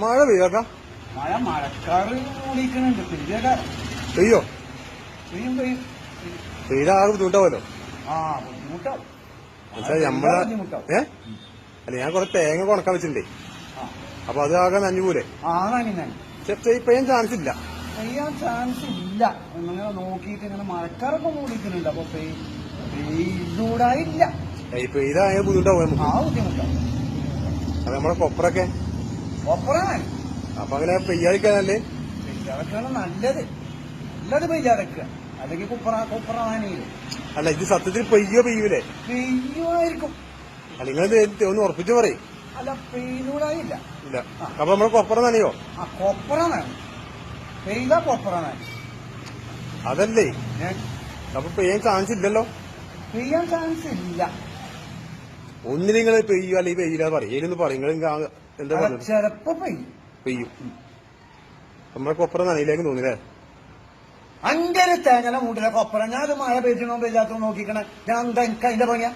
മഴ പെയ്യാക്ക മഴക്കാറ് മൂടിക്കണുണ്ട് പെയ്യോ പെയ്യും പെയ്യും പെയ്താകെ ബുദ്ധിമുട്ടാവല്ലോ. ആ ബുദ്ധിമുട്ടാവും നമ്മളെ അല്ല ഞാൻ കൊറേ തേങ്ങ കൊണക്കാൻ വെച്ചിട്ടുണ്ടേ. അപ്പൊ അത് ആകെ നഞ്ഞുപോലെ പെയ്യാൻ ചാൻസ് ഇല്ല. പെയ്യാൻ ചാൻസ് ഇല്ല എന്നിങ്ങനെ നോക്കിയിട്ട് ഇങ്ങനെ മഴക്കാറൊക്കെ മൂടിക്കുന്നുണ്ട്. അപ്പൊ പെയ്യൂടായില്ല. പെയ്തായ ബുദ്ധിമുട്ടാവും നമുക്ക്. ആ ബുദ്ധിമുട്ടാവും. അത് നമ്മളെ കൊപ്പറൊക്കെ കൊപ്പറാണ്. അപ്പൊ അങ്ങനെ പെയ്യാതിരിക്കാനല്ലേ? പെയ്യാതൊക്കെയാണ് നല്ലത്. നല്ലത് പെയ്യാതൊക്കെ. അല്ലെങ്കിൽ കൊപ്പറാനില്ല. അല്ല ഇത് സത്യത്തിൽ പെയ്യോ പെയ്യൂലേ? പെയ്യുമായിരിക്കും. അല്ല നിങ്ങൾ ഒന്ന് ഉറപ്പിച്ചു പറയും. അല്ല പെയ്യൂടായില്ല. ഇല്ല. അപ്പൊ നമ്മള് കൊപ്പറ നനയോ? ആ കൊപ്പറാണ്. പെയ്ത കൊപ്പറാണ്. അതല്ലേ അപ്പൊ പെയ്യാൻ ചാൻസ് ഇല്ലല്ലോ. പെയ്യാൻ ചാൻസ് ഇല്ല. ഒന്നിനും നിങ്ങൾ പെയ്യോ അല്ലെങ്കിൽ പെയ്യില്ല പറയും. ഏതൊന്ന് പറയും. നിങ്ങൾ എന്താ പറഞ്ഞത്? ചിലപ്പോ പെയ്യും. നമ്മളെ കൊപ്പറ നനയിലേക്ക് തോന്നില്ലേ? അഞ്ചര തേങ്ങല മൂട്ടിലെ കൊപ്പറ. ഞാൻ മഴ പെയ്യണോ പെയ്യാത്തോ നോക്കിക്കണേ. ഞാൻ എന്താ എനിക്ക് അതിന്റെ പണിയാ?